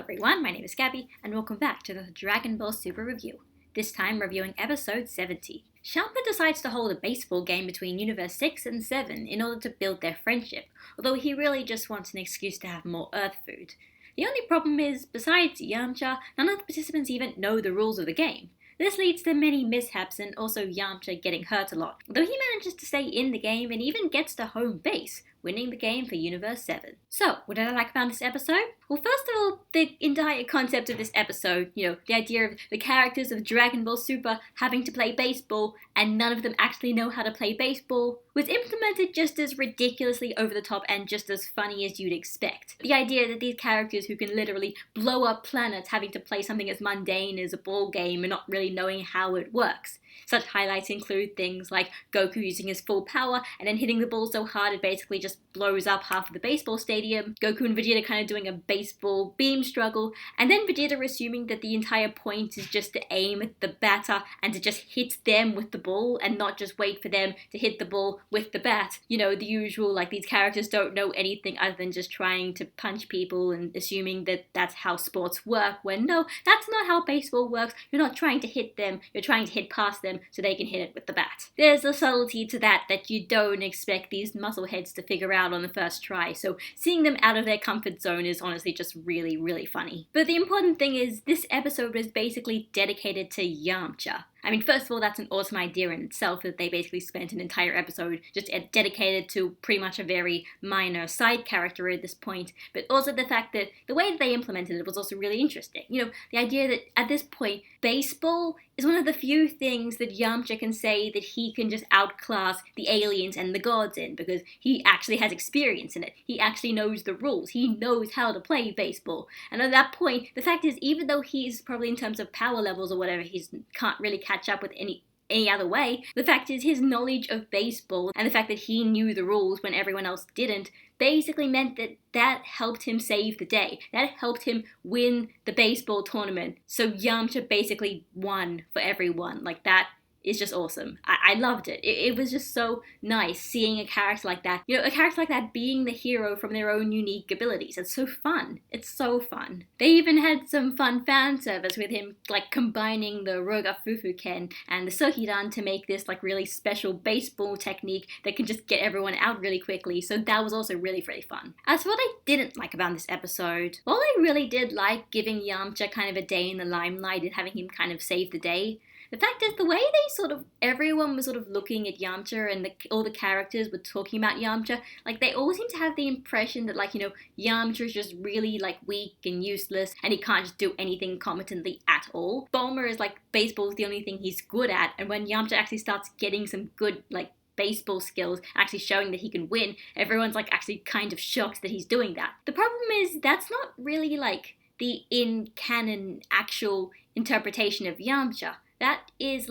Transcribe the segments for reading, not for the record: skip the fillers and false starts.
everyone, my name is Gabby, and welcome back to the Dragon Ball Super Review. This time reviewing episode 70. Champa decides to hold a baseball game between Universe 6 and 7 in order to build their friendship, although he really just wants an excuse to have more Earth food. The only problem is, besides Yamcha, none of the participants even know the rules of the game. This leads to many mishaps and also Yamcha getting hurt a lot, though he manages to stay in the game and even gets to home base, winning the game for Universe 7. So, what did I like about this episode? Well, first of all, the entire concept of this episode, the idea of the characters of Dragon Ball Super having to play baseball and none of them actually know how to play baseball, was implemented just as ridiculously over the top and just as funny as you'd expect. The idea that these characters who can literally blow up planets having to play something as mundane as a ball game and not really knowing how it works. Such highlights include things like Goku using his full power and then hitting the ball so hard it basically just blows up half of the baseball stadium, Goku and Vegeta kind of doing a baseball beam struggle, and then Vegeta assuming that the entire point is just to aim at the batter and to just hit them with the ball and not just wait for them to hit the ball with the bat. The usual, these characters don't know anything other than just trying to punch people and assuming that that's how sports work, when no, that's not how baseball works. You're not trying to hit them, you're trying to hit past them so they can hit it with the bat. There's a subtlety to that you don't expect these muscleheads to figure out on the first try, so seeing them out of their comfort zone is honestly just really, really funny. But the important thing is, this episode was basically dedicated to Yamcha. I mean, first of all, that's an awesome idea in itself, that they basically spent an entire episode just dedicated to pretty much a very minor side character at this point, but also the fact that the way that they implemented it was also really interesting. The idea that at this point, baseball is one of the few things that Yamcha can say that he can just outclass the aliens and the gods in, because he actually has experience in it. He actually knows the rules. He knows how to play baseball. And at that point, the fact is, even though he's probably in terms of power levels or whatever, he can't really catch up with any other way, the fact is his knowledge of baseball and the fact that he knew the rules when everyone else didn't basically meant that helped him save the day. That helped him win the baseball tournament. So Yamcha basically won for everyone. That is just awesome. I loved it. It was just so nice seeing a character like that. A character like that being the hero from their own unique abilities. It's so fun. It's so fun. They even had some fun fan service with him, combining the Roga Fufuken and the Sohidan to make this really special baseball technique that can just get everyone out really quickly. So that was also really, really fun. As for what I didn't like about this episode, while I really did like giving Yamcha kind of a day in the limelight and having him kind of save the day, the fact is, the way everyone was looking at Yamcha and all the characters were talking about Yamcha, they all seem to have the impression that, Yamcha is just really, weak and useless and he can't just do anything competently at all. Bulma is, baseball is the only thing he's good at, and when Yamcha actually starts getting some good, baseball skills, actually showing that he can win, everyone's, actually kind of shocked that he's doing that. The problem is, that's not really, the in-canon actual interpretation of Yamcha. That is,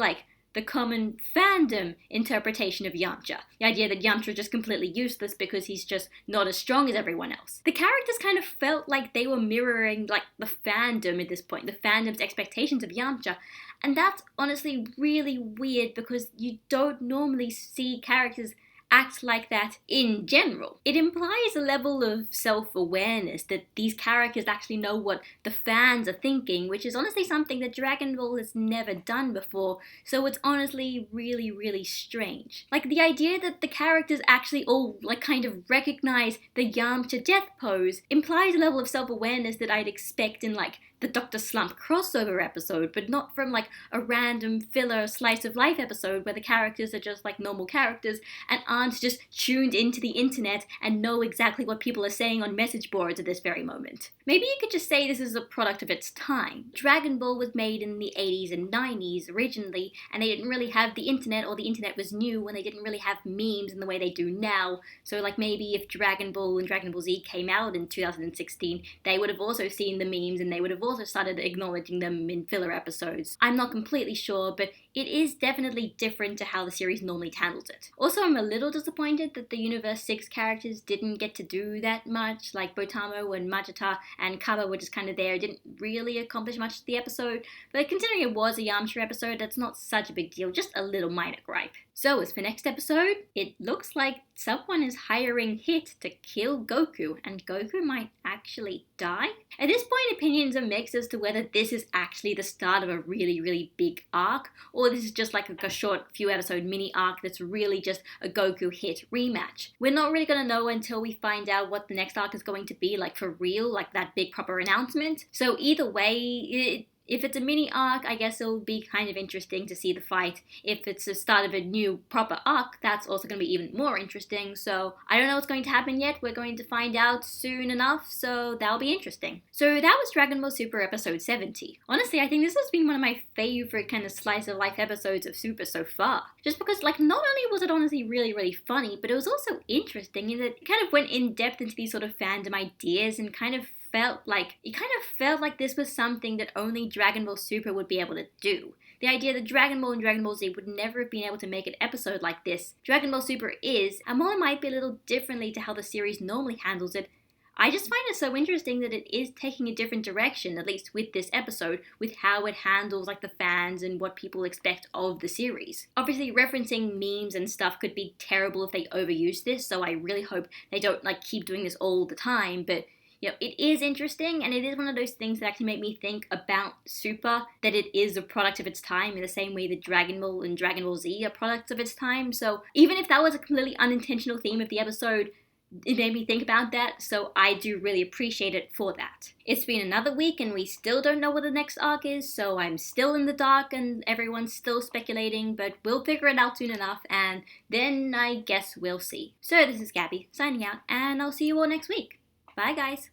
the common fandom interpretation of Yamcha. The idea that Yamcha is just completely useless because he's just not as strong as everyone else. The characters kind of felt like they were mirroring, the fandom at this point, the fandom's expectations of Yamcha. And that's honestly really weird because you don't normally see characters act like that in general. It implies a level of self-awareness that these characters actually know what the fans are thinking, which is honestly something that Dragon Ball has never done before, so it's honestly really, really strange. The idea that the characters actually all, kind of recognize the Yamcha death pose implies a level of self-awareness that I'd expect in, the Dr. Slump crossover episode, but not from, a random filler slice of life episode where the characters are just, normal characters and aren't just tuned into the internet and know exactly what people are saying on message boards at this very moment. Maybe you could just say this is a product of its time. Dragon Ball was made in the 80s and 90s originally, and they didn't really have the internet, or the internet was new when they didn't really have memes in the way they do now. So, maybe if Dragon Ball and Dragon Ball Z came out in 2016, they would have also seen the memes and they would have also started acknowledging them in filler episodes. I'm not completely sure, but it is definitely different to how the series normally handles it. Also, I'm a little disappointed that the Universe 6 characters didn't get to do that much, Botamo and Majita and Kaba were just kind of there, didn't really accomplish much to the episode, but considering it was a Yamcha episode, that's not such a big deal, just a little minor gripe. So, as for next episode, it looks like someone is hiring Hit to kill Goku, and Goku might actually die. At this point, it opinions are mixed as to whether this is actually the start of a really, really big arc, or this is just like a short few episode mini arc that's really just a Goku hit rematch. We're not really going to know until we find out what the next arc is going to be, like for real, like that big proper announcement. So either way, if it's a mini arc, I guess it'll be kind of interesting to see the fight. If it's the start of a new proper arc, that's also going to be even more interesting. So I don't know what's going to happen yet. We're going to find out soon enough, so that'll be interesting. So that was Dragon Ball Super episode 70. Honestly, I think this has been one of my favorite kind of slice of life episodes of Super so far. Just because, like, not only was it honestly really, really funny, but it was also interesting in that it kind of went in depth into these sort of fandom ideas and kind of felt like this was something that only Dragon Ball Super would be able to do. The idea that Dragon Ball and Dragon Ball Z would never have been able to make an episode like this, Dragon Ball Super is, and while it might be a little differently to how the series normally handles it, I just find it so interesting that it is taking a different direction, at least with this episode, with how it handles like the fans and what people expect of the series. Obviously, referencing memes and stuff could be terrible if they overuse this, so I really hope they don't like keep doing this all the time, but it is interesting, and it is one of those things that actually make me think about Super, that it is a product of its time in the same way that Dragon Ball and Dragon Ball Z are products of its time. So even if that was a completely unintentional theme of the episode, it made me think about that, so I do really appreciate it for that. It's been another week and we still don't know what the next arc is, so I'm still in the dark and everyone's still speculating, but we'll figure it out soon enough, and then I guess we'll see. So this is Gabby, signing out, and I'll see you all next week. Bye guys!